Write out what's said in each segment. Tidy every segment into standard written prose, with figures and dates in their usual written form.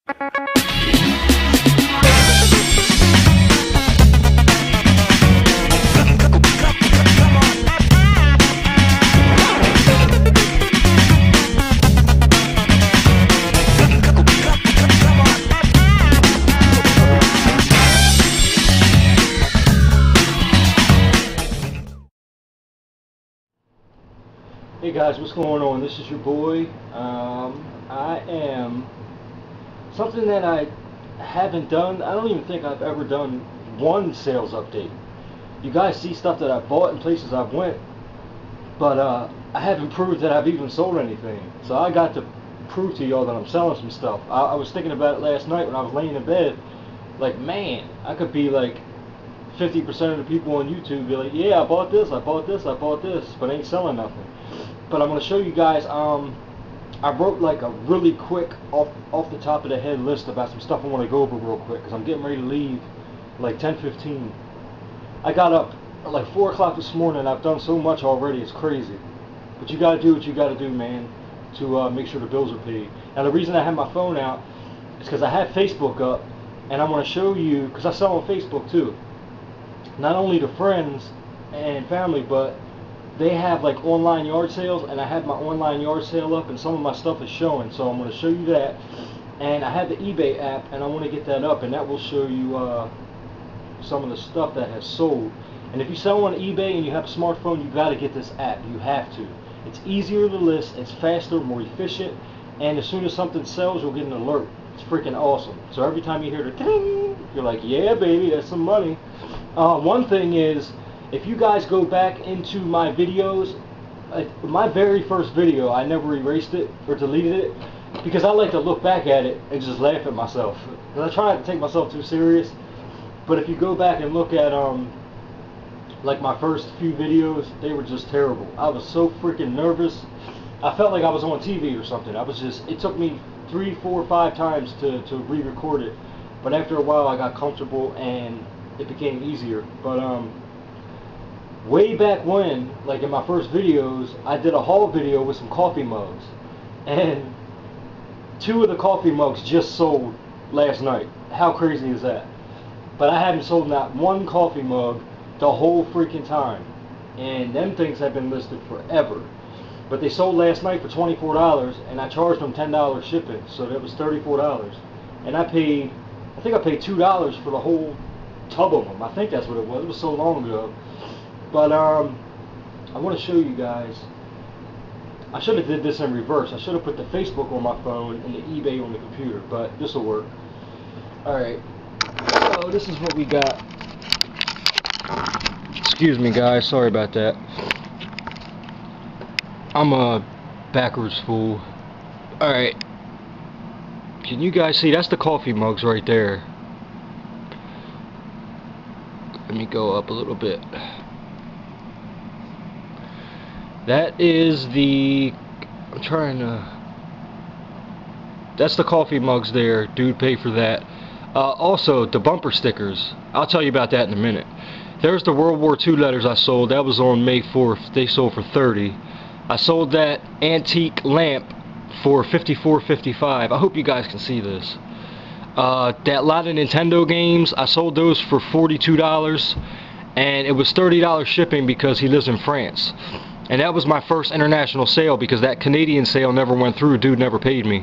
Hey guys, what's going on? This is your boy. I am something that I haven't done. I don't even think I've ever done one sales update. You guys see stuff that I've bought and places I've went, but I haven't proved that I've even sold anything. So I got to prove to y'all that I'm selling some stuff. I was thinking about it last night when I was laying in bed. Like, man, I could be like 50% of the people on YouTube be like, yeah, I bought this, I bought this, I bought this, but ain't selling nothing. But I'm going to show you guys, I wrote like a really quick off the top of the head list about some stuff I want to go over real quick, because I'm getting ready to leave like 10:15. I got up at like 4 o'clock this morning. I've done so much already, it's crazy. But you got to do what you got to do, man, to make sure the bills are paid. Now the reason I have my phone out is because I have Facebook up, and I want to show you, because I sell on Facebook too, not only to friends and family, but they have like online yard sales, and I have my online yard sale up, and some of my stuff is showing. So I'm going to show you that, and I have the eBay app, and I want to get that up, and that will show you some of the stuff that has sold. And if you sell on eBay and you have a smartphone, you got to get this app. You have to. It's easier to list, it's faster, more efficient, and as soon as something sells, you'll get an alert. It's freaking awesome. So every time you hear the ting, you're like, yeah, baby, that's some money. One thing is, if you guys go back into my videos, my very first video, I never erased it or deleted it, because I like to look back at it and just laugh at myself. Because I try not to take myself too serious. But if you go back and look at like my first few videos, they were just terrible. I was so freaking nervous. I felt like I was on TV or something. It took me 3, 4, 5 times to re-record it. But after a while I got comfortable and it became easier. But way back when, like in my first videos, I did a haul video with some coffee mugs, and 2 of the coffee mugs just sold last night. How crazy is that? But I haven't sold not one coffee mug the whole freaking time, and them things have been listed forever. But they sold last night for $24, and I charged them $10 shipping, so that was $34. And I think I paid $2 for the whole tub of them. I think that's what it was. It was so long ago. But I want to show you guys. I should have did this in reverse. I should have put the Facebook on my phone and the eBay on the computer, but this will work. Alright, so this is what we got. Excuse me guys, sorry about that. I'm a backwards fool. Alright, can you guys see? That's the coffee mugs right there. Let me go up a little bit. That is the, that's the coffee mugs there. Dude paid for that. Also, the bumper stickers. I'll tell you about that in a minute. There's the World War II letters I sold. That was on May 4th. They sold for $30. I sold that antique lamp for $54.55. I hope you guys can see this. That lot of Nintendo games, I sold those for $42, and it was $30 shipping because he lives in France. And that was my first international sale, because that Canadian sale never went through. Dude never paid me.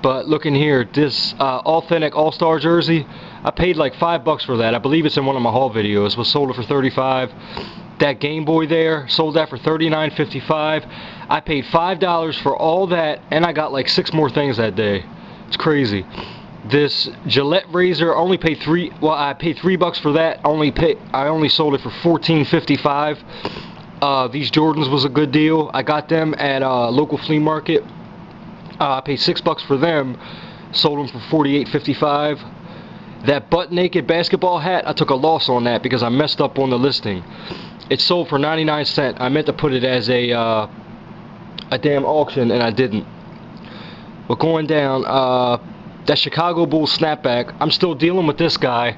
But look in here, this authentic All-Star jersey, I paid like $5 for that. I believe it's in one of my haul videos. Was sold it for $35. That Game Boy there, sold that for $39.55. I paid $5 for all that, and I got like 6 more things that day. It's crazy. This Gillette razor, only paid I paid $3 for that. I only sold it for $14.55. These Jordans was a good deal. I got them at a local flea market. I paid $6 for them. Sold them for $48.55. That butt naked basketball hat, I took a loss on that because I messed up on the listing. It sold for 99 cents. I meant to put it as a damn auction, and I didn't. But going down, that Chicago Bulls snapback, I'm still dealing with this guy.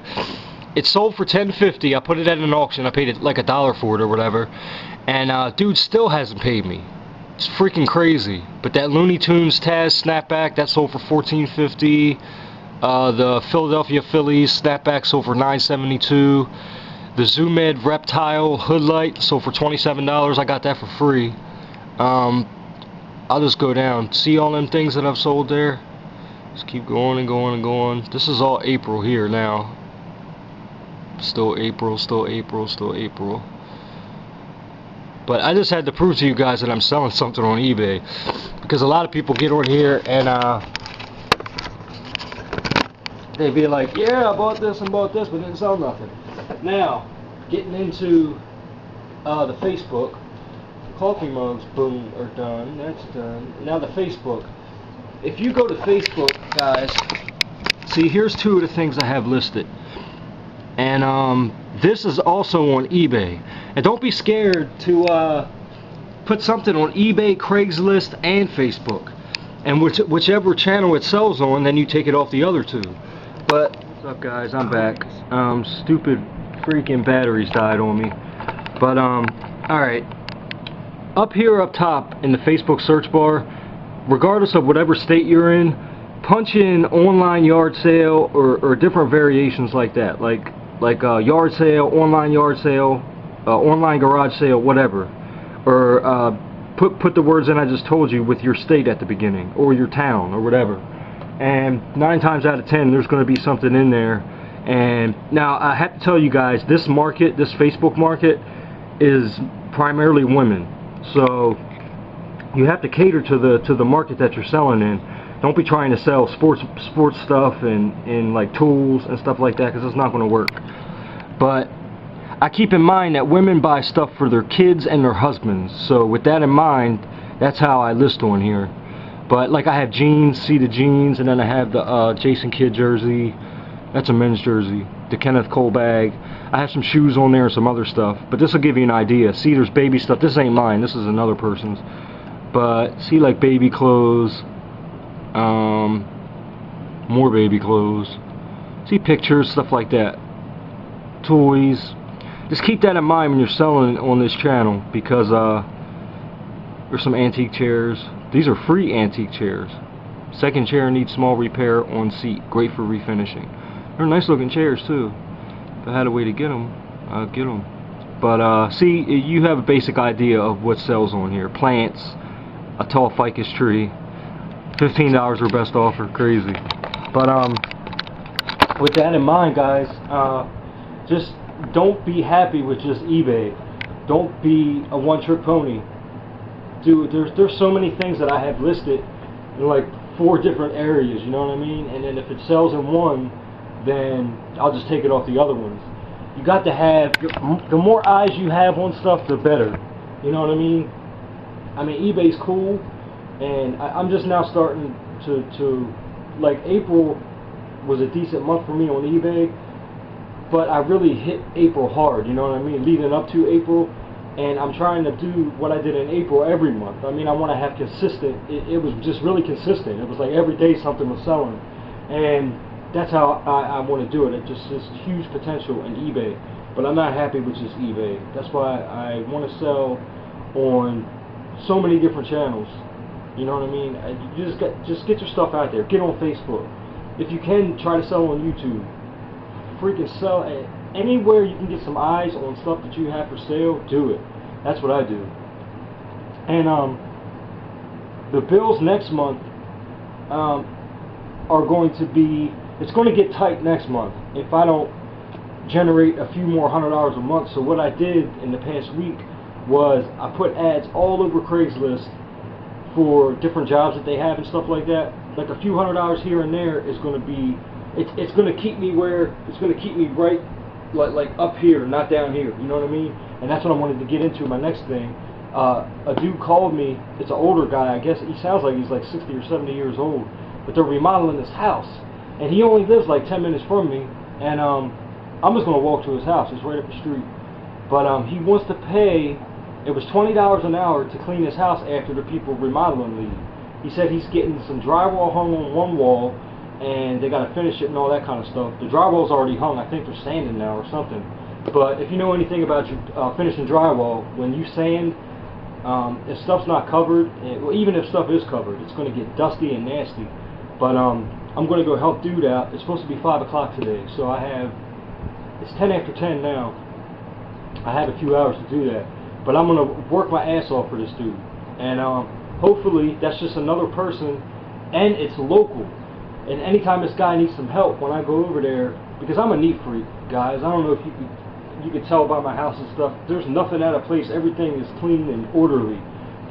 It sold for $10.50. I put it at an auction. I paid it like $1 for it or whatever. And dude still hasn't paid me. It's freaking crazy. But that Looney Tunes Taz snapback, that sold for $14.50. The Philadelphia Phillies snapback sold for $9.72. The Zoom Ed Reptile hood light sold for $27. I got that for free. I'll just go down. See all them things that I've sold there? Just keep going and going and going. This is all April here now. Still April, still April, still April. But I just had to prove to you guys that I'm selling something on eBay. Because a lot of people get on here and they be like, yeah, I bought this and bought this, but didn't sell nothing. Now, getting into the Facebook. Coffee mugs, boom, are done. That's done. Now the Facebook. If you go to Facebook, guys, see, here's two of the things I have listed. And this is also on eBay. And don't be scared to put something on eBay, Craigslist, and Facebook. And whichever channel it sells on, then you take it off the other two. But what's up, guys? I'm back. Stupid freaking batteries died on me. But alright. Up here up top in the Facebook search bar, regardless of whatever state you're in, punch in online yard sale or different variations like that, like yard sale, online garage sale, whatever. Or put the words in I just told you with your state at the beginning, or your town, or whatever. And 9 times out of 10 there's going to be something in there. And now I have to tell you guys, this market, this Facebook market, is primarily women. So you have to cater to the market that you're selling in. Don't be trying to sell sports stuff and like tools and stuff like that, because it's not going to work. But I keep in mind that women buy stuff for their kids and their husbands. So with that in mind, that's how I list on here. But like I have jeans, see the jeans, and then I have the Jason Kidd jersey. That's a men's jersey. The Kenneth Cole bag. I have some shoes on there and some other stuff. But this will give you an idea. See, there's baby stuff. This ain't mine. This is another person's. But see, like baby clothes. More baby clothes. See pictures, stuff like that. Toys. Just keep that in mind when you're selling on this channel, because there's some antique chairs. These are free antique chairs. Second chair needs small repair on seat. Great for refinishing. They're nice looking chairs too. If I had a way to get them, I'd get them. But see, you have a basic idea of what sells on here. Plants, a tall ficus tree, $15 or best offer. Crazy. But with that in mind, guys, just don't be happy with just eBay. Don't be a one-trick pony. Dude, there's so many things that I have listed in like 4 different areas, you know what I mean? And then if it sells in one, then I'll just take it off the other ones. You got to have, the more eyes you have on stuff, the better. You know what I mean? I mean, eBay's cool, and I'm just now starting to like, April was a decent month for me on eBay, but I really hit April hard, you know what I mean, leading up to April. And I'm trying to do what I did in April every month. I mean, I want to have consistent. It was just really consistent. It was like every day something was selling. And that's how I want to do it. It just is huge potential in eBay. But I'm not happy with just eBay. That's why I want to sell on so many different channels. You know what I mean? You just get your stuff out there. Get on Facebook. If you can, try to sell on YouTube. Freaking sell it. Anywhere you can get some eyes on stuff that you have for sale, do it. That's what I do. And the bills next month are going to be, it's going to get tight next month if I don't generate a few more $100 a month. So what I did in the past week was I put ads all over Craigslist for different jobs that they have and stuff like that. Like a few $100 here and there is going to be, it's going to keep me where, it's going to keep me right like up here, not down here, you know what I mean? And that's what I wanted to get into. My next thing, a dude called me. It's an older guy, I guess. He sounds like he's like 60 or 70 years old, but they're remodeling his house, and he only lives like 10 minutes from me. And I'm just gonna walk to his house. It's right up the street. But he wants to pay. It was $20 an hour to clean his house after the people remodeling leave. He said he's getting some drywall hung on one wall, and they got to finish it and all that kind of stuff. The drywall's already hung. I think they're sanding now or something. But if you know anything about finishing drywall, when you sand, If stuff's not covered, well, even if stuff is covered, it's going to get dusty and nasty. But I'm going to go help dude out. It's supposed to be 5 o'clock today, so it's 10 after 10 now. I have a few hours to do that, but I'm going to work my ass off for this dude, and hopefully that's just another person, and it's local. And anytime this guy needs some help, when I go over there, because I'm a neat freak, guys. I don't know if you could tell by my house and stuff. There's nothing out of place. Everything is clean and orderly,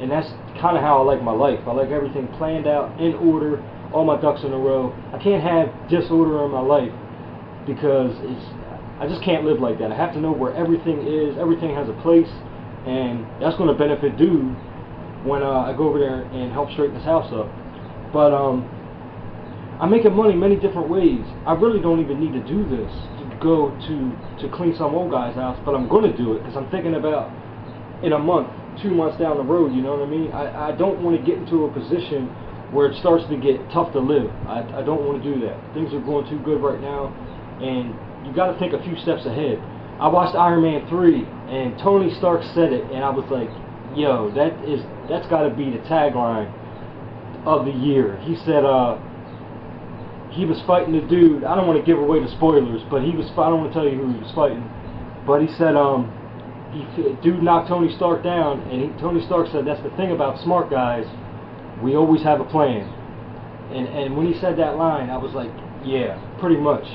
and that's kind of how I like my life. I like everything planned out, in order, all my ducks in a row. I can't have disorder in my life because I just can't live like that. I have to know where everything is. Everything has a place, and that's going to benefit dude when I go over there and help straighten his house up. But I'm making money many different ways. I really don't even need to do this to go to clean some old guy's house, but I'm going to do it because I'm thinking about in a month, 2 months down the road, you know what I mean? I don't want to get into a position where it starts to get tough to live. I don't want to do that. Things are going too good right now, and you got to think a few steps ahead. I watched Iron Man 3, and Tony Stark said it, and I was like, yo, that's got to be the tagline of the year. He said, he was fighting the dude. I don't want to give away the spoilers, but I don't want to tell you who he was fighting, but he said, dude knocked Tony Stark down, and Tony Stark said, that's the thing about smart guys, we always have a plan. And when he said that line, I was like, yeah, pretty much.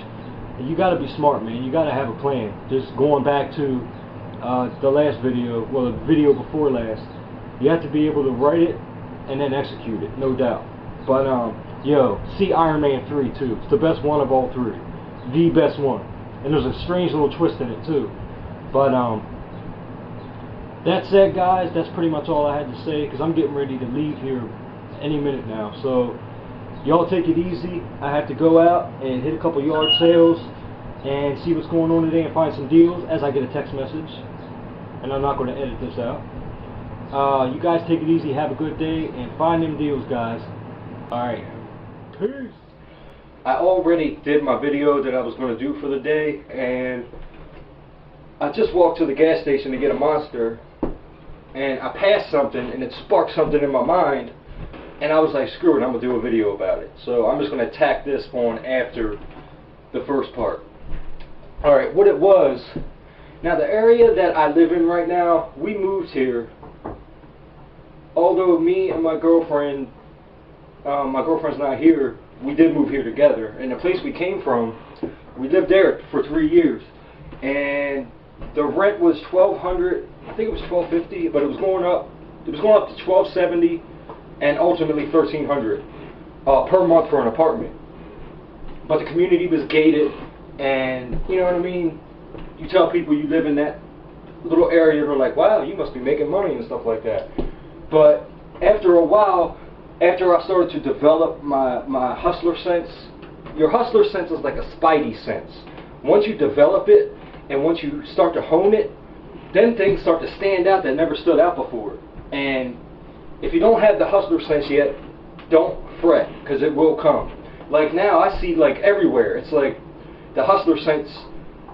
You got to be smart, man. You got to have a plan. Just going back to the last video, well, the video before last, you have to be able to write it and then execute it, no doubt. But yo, see Iron Man 3 too. It's the best one of all three, the best one. And there's a strange little twist in it too. But that said, guys, that's pretty much all I had to say, because I'm getting ready to leave here any minute now. So y'all take it easy. I have to go out and hit a couple yard sales and see what's going on today and find some deals as I get a text message. And I'm not going to edit this out. You guys take it easy. Have a good day and find them deals, guys. Alright. Peace. I already did my video that I was going to do for the day, and I just walked to the gas station to get a Monster, and I passed something and it sparked something in my mind, and I was like, screw it, I'm going to do a video about it. So I'm just going to tack this on after the first part. Alright, what it was, now the area that I live in right now, we moved here, although me and my girlfriend's not here, we did move here together, and the place we came from, we lived there for 3 years, and the rent was $1,200, I think it was $1,250, but it was going up to $1,270, and ultimately $1,300 per month for an apartment. But the community was gated, and you know what I mean, you tell people you live in that little area, they're like, wow, you must be making money and stuff like that. But after a while, after I started to develop my hustler sense, your hustler sense is like a spidey sense. Once you develop it, and once you start to hone it, then things start to stand out that never stood out before. And if you don't have the hustler sense yet, don't fret, because it will come. Like now, I see like everywhere, it's like the hustler sense,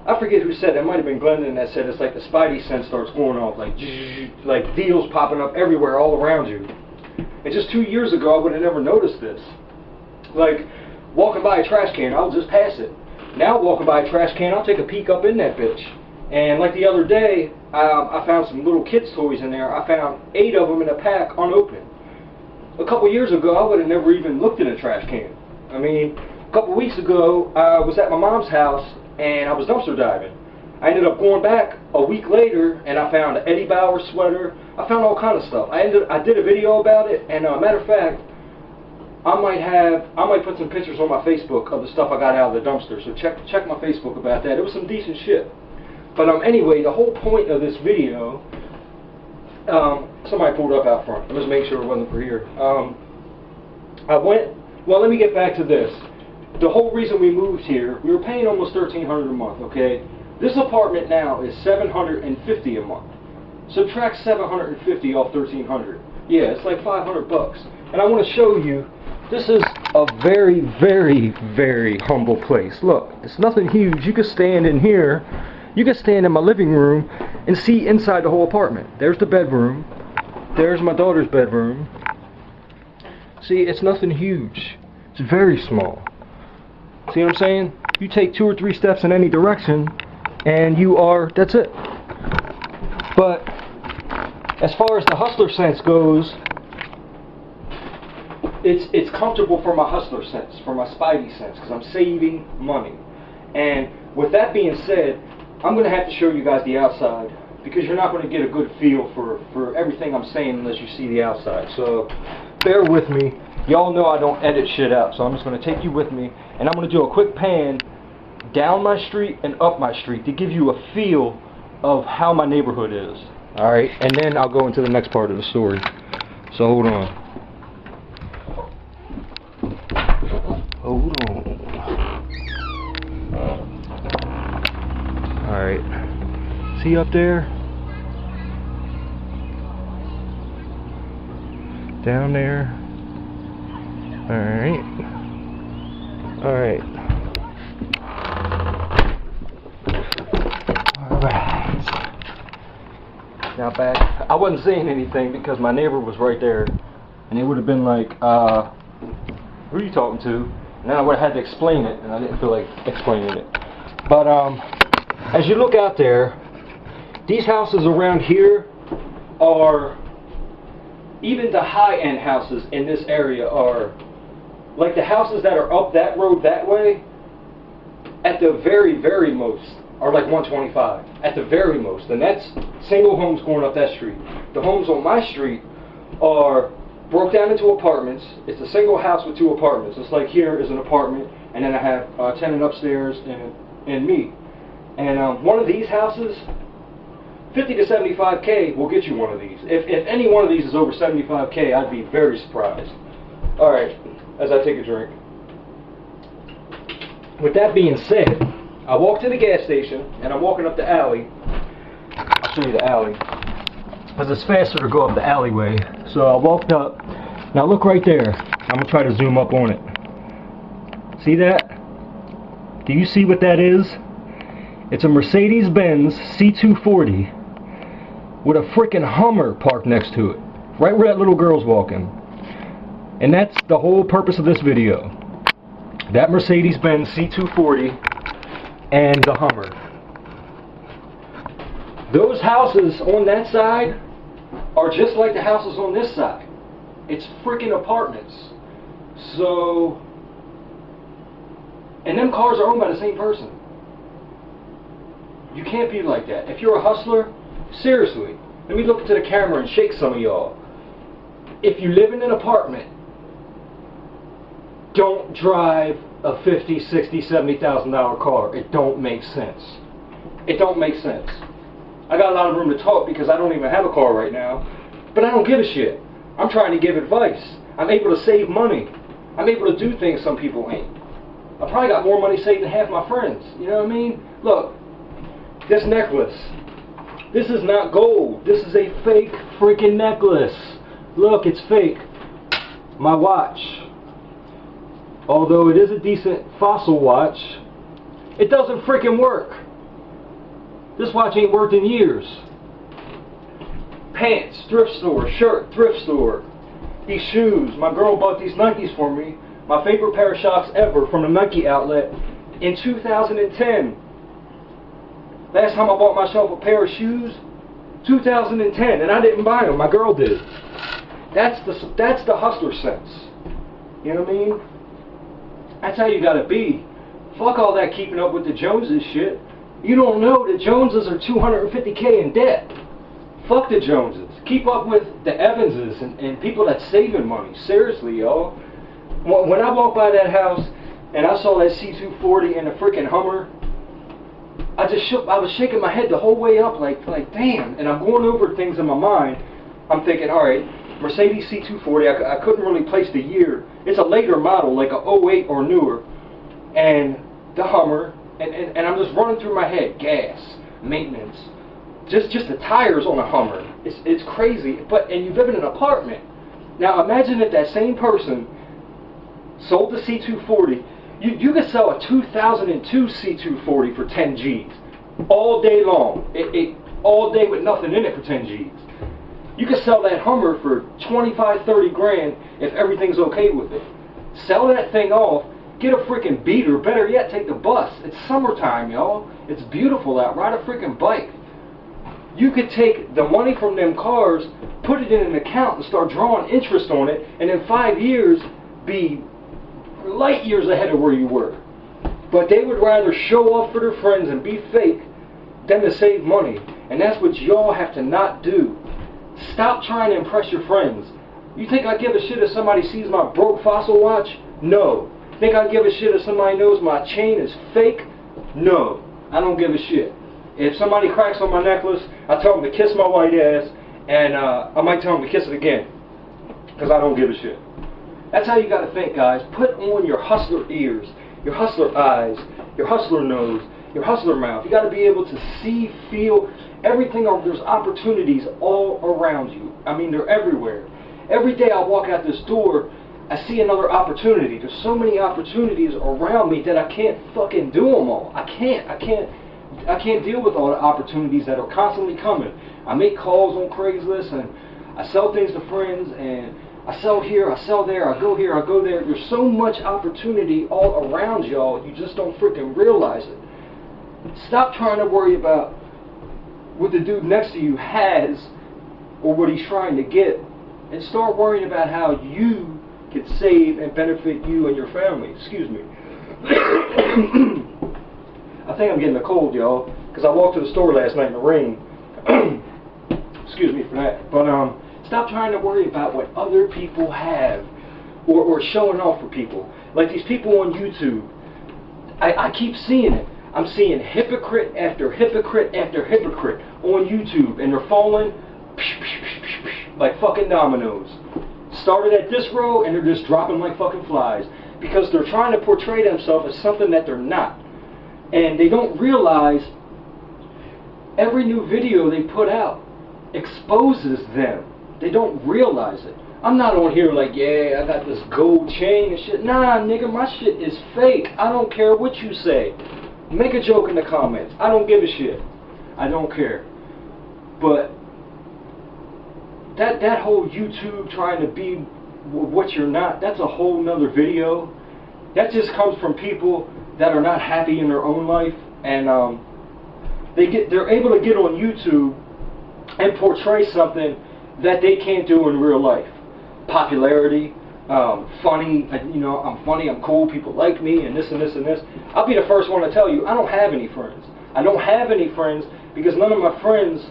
I forget who said it, it might have been Glendon that said it's like the spidey sense starts going off, like deals popping up everywhere all around you. And just 2 years ago, I would have never noticed this. Like, walking by a trash can, I'll just pass it. Now, walking by a trash can, I'll take a peek up in that bitch. And like the other day, I found some little kids' toys in there. I found 8 of them in a pack, unopened. A couple years ago, I would have never even looked in a trash can. I mean, a couple weeks ago, I was at my mom's house, and I was dumpster diving. I ended up going back a week later, and I found an Eddie Bauer sweater. I found all kind of stuff. I did a video about it, and matter of fact, I might put some pictures on my Facebook of the stuff I got out of the dumpster. So check my Facebook about that. It was some decent shit. But anyway, the whole point of this video, somebody pulled up out front. Let's make sure it wasn't for here. Well, let me get back to this. The whole reason we moved here, we were paying almost $1,300 a month. Okay. This apartment now is $750 a month. Subtract $750 off $1,300. Yeah, it's like $500. And I want to show you, this is a very, very, very humble place. Look, it's nothing huge. You can stand in here. You can stand in my living room and see inside the whole apartment. There's the bedroom. there's my daughter's bedroom. See, it's nothing huge. It's very small. See what I'm saying? You take 2 or 3 steps in any direction, and that's it. But as far as the hustler sense goes, it's comfortable for my hustler sense, for my spidey sense, because I'm saving money. And with that being said, I'm going to have to show you guys the outside, because you're not going to get a good feel for everything I'm saying unless you see the outside. So bear with me. Y'all know I don't edit shit out, so I'm just going to take you with me, and I'm going to do a quick pan down my street and up my street to give you a feel of how my neighborhood is. Alright, and then I'll go into the next part of the story. So hold on. Hold on. Alright. See up there? Down there. Alright. Alright. Alright. Now back. I wasn't saying anything because my neighbor was right there. And it would have been like, who are you talking to? And then I would have had to explain it, and I didn't feel like explaining it. But as you look out there, these houses around here are, even the high-end houses in this area are, like the houses that are up that road that way, at the very, very most, are like 125. At the very most. And that's single homes going up that street. The homes on my street are broke down into apartments. It's a single house with 2 apartments. It's like here is an apartment, and then I have a tenant upstairs and me. And one of these houses, 50 to 75K will get you one of these. If any one of these is over 75K, I'd be very surprised. Alright, as I take a drink. With that being said, I walk to the gas station, and I'm walking up the alley. I'll show you the alley, because it's faster to go up the alleyway. So I walked up. Now look right there. I'm going to try to zoom up on it. See that? Do you see what that is? It's a Mercedes-Benz C240 with a freaking Hummer parked next to it. Right where that little girl's walking. And that's the whole purpose of this video. That Mercedes-Benz C240 and the Hummer. Those houses on that side are just like the houses on this side. It's freaking apartments. So, and them cars are owned by the same person. You can't be like that. If you're a hustler, seriously, let me look into the camera and shake some of y'all. If you live in an apartment, don't drive a $50,000, $60,000, $70,000 car. It don't make sense. It don't make sense. I got a lot of room to talk because I don't even have a car right now, but I don't give a shit. I'm trying to give advice. I'm able to save money. I'm able to do things some people ain't. I probably got more money saved than half my friends. You know what I mean? Look, this necklace. This is not gold. This is a fake freaking necklace. Look, it's fake. My watch, although it is a decent Fossil watch, it doesn't freaking work. This watch ain't worked in years. Pants, thrift store. Shirt, thrift store. These shoes, my girl bought these Nikes for me. My favorite pair of shocks ever from the Nike outlet in 2010. Last time I bought myself a pair of shoes, 2010, and I didn't buy them. My girl did. That's the hustler sense. You know what I mean? That's how you gotta be. Fuck all that keeping up with the Joneses shit. You don't know the Joneses are $250K in debt. Fuck the Joneses. Keep up with the Evanses and people that's saving money. Seriously, y'all. When I walked by that house and I saw that C240 and the freaking Hummer, I was shaking my head the whole way up like damn. And I'm going over things in my mind. I'm thinking, alright, Mercedes C240, I couldn't really place the year. It's a later model, like a 08 or newer. And the Hummer, and I'm just running through my head, gas, maintenance, just the tires on a Hummer. It's crazy. And you live in an apartment. Now imagine if that same person sold the C240. You could sell a 2002 C240 for 10 G's all day long. All day with nothing in it for 10 G's. You can sell that Hummer for 25, 30 grand if everything's okay with it. Sell that thing off, get a freaking beater, better yet, take the bus. It's summertime, y'all. It's beautiful out. Ride a freaking bike. You could take the money from them cars, put it in an account and start drawing interest on it, and in 5 years be light years ahead of where you were. But they would rather show off for their friends and be fake than to save money. And that's what y'all have to not do. Stop trying to impress your friends. You think I give a shit if somebody sees my broke Fossil watch? No. Think I give a shit if somebody knows my chain is fake? No. I don't give a shit. If somebody cracks on my necklace, I tell them to kiss my white ass, and I might tell them to kiss it again, because I don't give a shit. That's how you got to think, guys. Put on your hustler ears, your hustler eyes, your hustler nose, your hustler mouth. You got to be able to see, feel everything. There's opportunities all around you. I mean, they're everywhere. Every day I walk out this door, I see another opportunity. There's so many opportunities around me that I can't fucking do them all. I can't deal with all the opportunities that are constantly coming. I make calls on Craigslist, and I sell things to friends, and I sell here, I sell there, I go here, I go there. There's so much opportunity all around y'all, you just don't freaking realize it. Stop trying to worry about what the dude next to you has or what he's trying to get, and start worrying about how you can save and benefit you and your family. Excuse me. I think I'm getting a cold, y'all, because I walked to the store last night in the rain. Excuse me for that. But stop trying to worry about what other people have or showing off for people. Like these people on YouTube. I keep seeing it. I'm seeing hypocrite after hypocrite after hypocrite on YouTube, and they're falling like fucking dominoes. Started at this row, and they're just dropping like fucking flies because they're trying to portray themselves as something that they're not. And they don't realize every new video they put out exposes them. They don't realize it. I'm not on here like, yeah, I got this gold chain and shit. Nah, nigga, my shit is fake. I don't care what you say. Make a joke in the comments. I don't give a shit. I don't care. But that whole YouTube trying to be what you're not, that's a whole nother video. That just comes from people that are not happy in their own life, and they're able to get on YouTube and portray something that they can't do in real life. Popularity, funny, you know, I'm funny, I'm cool, people like me, and this and this and this. I'll be the first one to tell you, I don't have any friends. I don't have any friends because none of my friends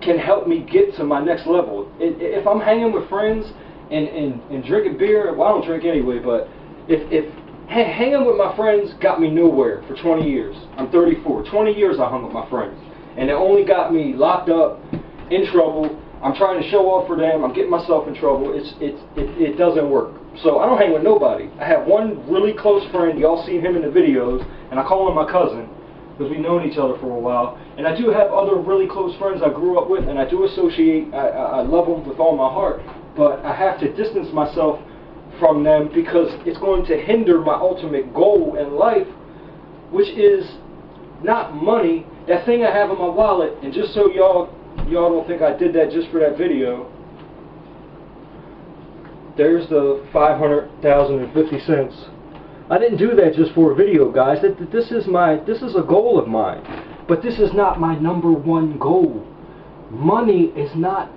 can help me get to my next level. If I'm hanging with friends and drinking beer, well, I don't drink anyway, but if hanging with my friends got me nowhere for 20 years. I'm 34. 20 years I hung with my friends, and it only got me locked up, in trouble. I'm trying to show off for them. I'm getting myself in trouble. It doesn't work. So I don't hang with nobody. I have one really close friend. Y'all seen him in the videos, and I call him my cousin because we've known each other for a while. And I do have other really close friends I grew up with, and I do associate. I love them with all my heart, but I have to distance myself from them because it's going to hinder my ultimate goal in life, which is not money. That thing I have in my wallet, and just so y'all don't think I did that just for that video, there's the $500,050. I didn't do that just for a video, guys. This is a goal of mine, but this is not my number one goal. Money is not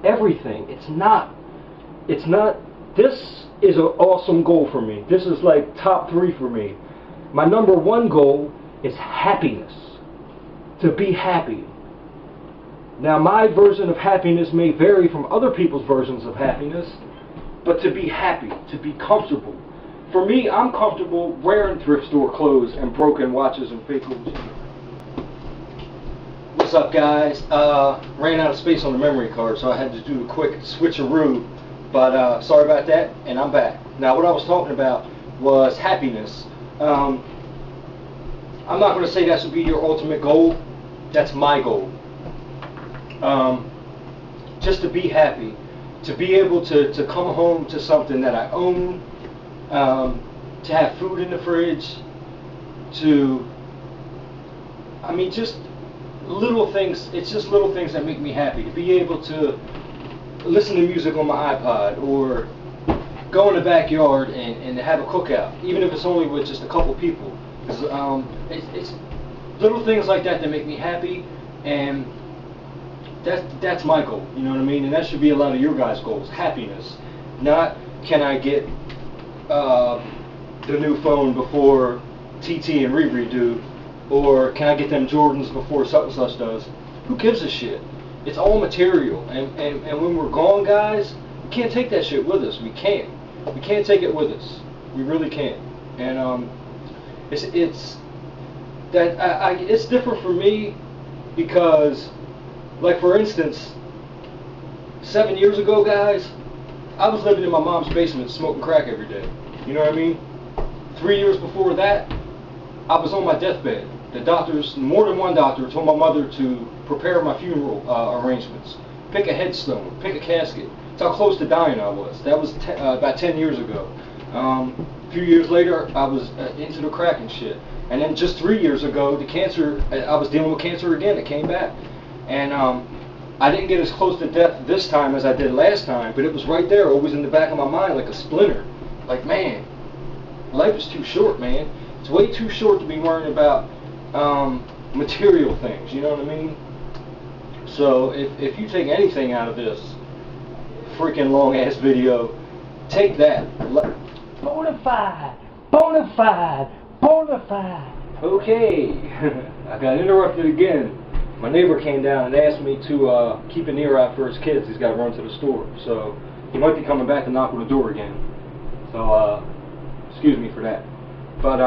everything. It's not. This is an awesome goal for me. This is like top 3 for me. My number one goal is happiness. To be happy. Now, my version of happiness may vary from other people's versions of happiness, but to be happy, to be comfortable. For me, I'm comfortable wearing thrift store clothes and broken watches and fake clothes. What's up, guys? Ran out of space on the memory card, so I had to do a quick switcheroo. But sorry about that, and I'm back. Now, what I was talking about was happiness. I'm not going to say that should be your ultimate goal. That's my goal. Just to be happy, to be able to come home to something that I own, to have food in the fridge, just little things. It's just little things that make me happy. To be able to listen to music on my iPod, or go in the backyard and have a cookout, even if it's only with just a couple people. 'Cause, it's little things like that that make me happy, and that's my goal. You know what I mean? And that should be a lot of your guys' goals. Happiness, not can I get the new phone before TT and Riri do, or can I get them Jordans before such and such does. Who gives a shit? It's all material, and when we're gone, guys, we can't take that shit with us. We can't take it with us. We really can't. And it's that it's different for me, because, like, for instance, 7 years ago, guys, I was living in my mom's basement smoking crack every day. You know what I mean? 3 years before that, I was on my deathbed. The doctors, more than one doctor, told my mother to prepare my funeral arrangements. Pick a headstone, pick a casket. That's how close to dying I was. That was about 10 years ago. A few years later, I was into the crack and shit. And then just 3 years ago, the cancer, I was dealing with cancer again. It came back. And I didn't get as close to death this time as I did last time, but it was right there, always in the back of my mind, like a splinter. Like, man, life is too short, man. It's way too short to be worrying about material things, you know what I mean? So if you take anything out of this freaking long ass video, take that. Bonafide, bonafide, bonafide. Okay, I got interrupted again. My neighbor came down and asked me to keep an ear out for his kids. He's got to run to the store, so he might be coming back to knock on the door again. So excuse me for that. But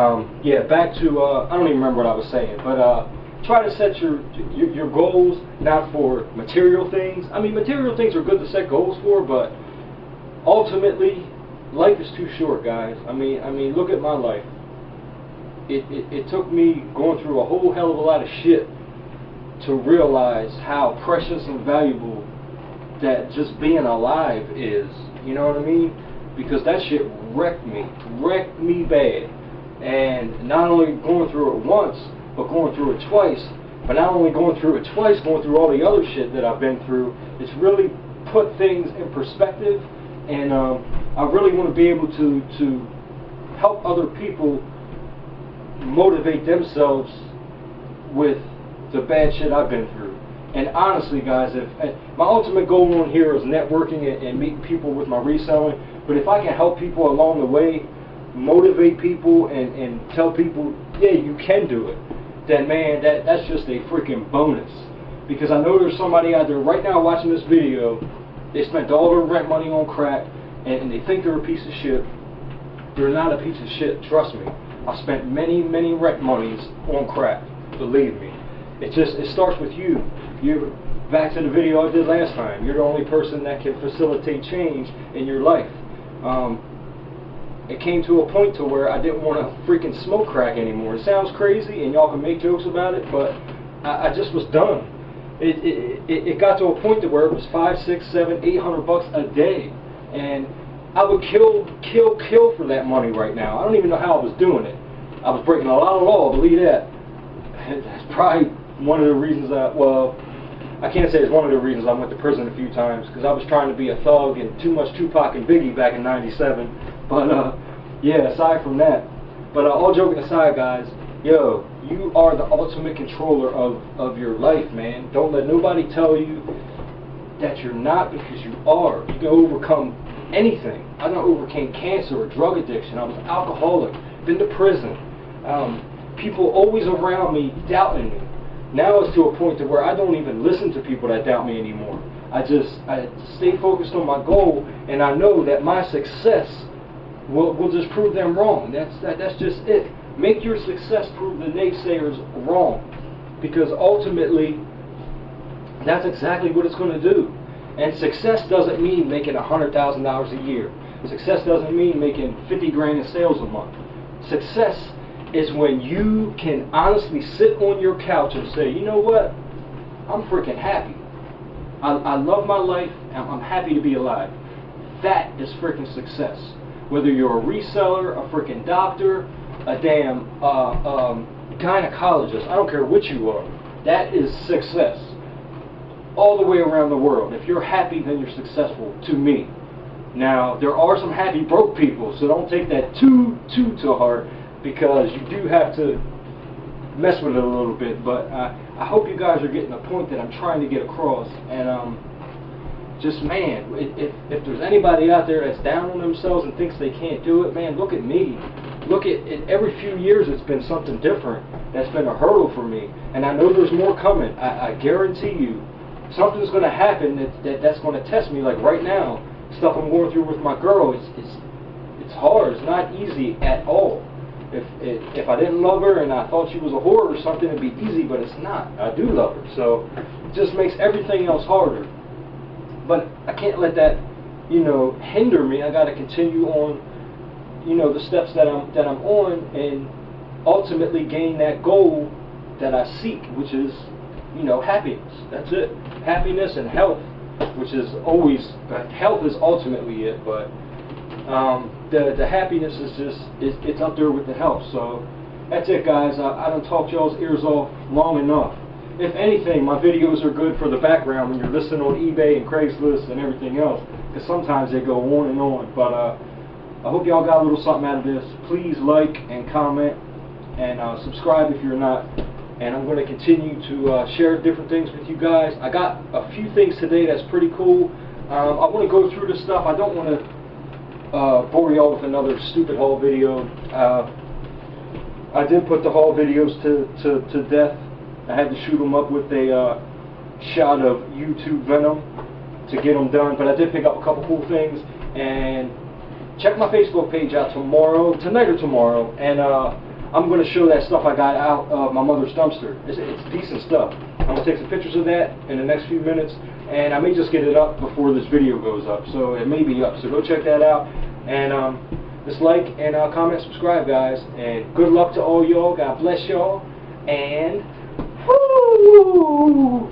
yeah, back to I don't even remember what I was saying. But try to set your goals not for material things. I mean, material things are good to set goals for, but ultimately, life is too short, guys. I mean, look at my life. It took me going through a whole hell of a lot of shit to realize how precious and valuable that just being alive is. You know what I mean? Because that shit wrecked me bad. And not only going through it once, but going through it twice. But not only going through it twice, going through all the other shit that I've been through, it's really put things in perspective. And I really want to be able to help other people motivate themselves with the bad shit I've been through. And honestly, guys, my ultimate goal on here is networking and meeting people with my reselling. But if I can help people along the way, motivate people and tell people, yeah, you can do it, then man, that's just a freaking bonus. Because I know there's somebody out there right now watching this video, they spent all their rent money on crack, and they think they're a piece of shit. They're not a piece of shit, trust me. I spent many rent monies on crack, believe me. It starts with you. You're back to the video I did last time. You're the only person that can facilitate change in your life. It came to a point to where I didn't want to freaking smoke crack anymore. It sounds crazy, and y'all can make jokes about it, but I just was done. It got to a point to where it was $500, $600, $700, $800 a day, and I would kill for that money right now. I don't even know how I was doing it. I was breaking a lot of law, believe that. That's probably one of the reasons I can't say it's one of the reasons I went to prison a few times, because I was trying to be a thug and too much Tupac and Biggie back in '97. But yeah, aside from that, but all joking aside, guys, yo, you are the ultimate controller of your life, man. Don't let nobody tell you that you're not, because you are. You can overcome anything. I done overcame cancer or drug addiction. I was alcoholic, been to prison. People always around me doubting me. Now it's to a point to where I don't even listen to people that doubt me anymore. I stay focused on my goal, and I know that my success will just prove them wrong. That's just it. Make your success prove the naysayers wrong, because ultimately that's exactly what it's going to do. And success doesn't mean making $100,000 a year. Success doesn't mean making 50 grand in sales a month. Success is when you can honestly sit on your couch and say, you know what, I'm freaking happy. I love my life, and I'm happy to be alive. That is freaking success. Whether you're a reseller, a freaking doctor, a damn gynecologist, I don't care what you are, that is success. all the way around the world. If you're happy, then you're successful, to me. Now, there are some happy broke people, so don't take that too to heart, because you do have to mess with it a little bit. But I hope you guys are getting the point that I'm trying to get across. And just, man, if there's anybody out there that's down on themselves and thinks they can't do it, man, look at me. Look at every few years it's been something different that's been a hurdle for me. And I know there's more coming. I guarantee you something's going to happen that's going to test me. Like right now, stuff I'm going through with my girl, it's hard. It's not easy at all. If I didn't love her and I thought she was a whore or something, it'd be easy, but it's not. I do love her, so it just makes everything else harder. But I can't let that, hinder me. I got to continue on, the steps that I'm on, and ultimately gain that goal that I seek, which is, happiness. That's it. Happiness and health, which is always, health is ultimately it, but the happiness is just, it's up there with the health. So that's it, guys. I done talked y'all's ears off long enough. If anything, my videos are good for the background when you're listening on eBay and Craigslist and everything else, because sometimes they go on and on. But I hope y'all got a little something out of this. Please like and comment and subscribe if you're not. And I'm going to continue to share different things with you guys. I got a few things today that's pretty cool. I want to go through this stuff. I don't want to bore y'all with another stupid haul video. I did put the haul videos to death. I had to shoot them up with a shot of YouTube Venom to get them done. But I did pick up a couple cool things. And check my Facebook page out tonight or tomorrow. And I'm going to show that stuff I got out of my mother's dumpster. It's decent stuff. I'm going to take some pictures of that in the next few minutes. And I may just get it up before this video goes up. So it may be up. So go check that out. And just like and comment, subscribe, guys. And good luck to all y'all. God bless y'all. And woo!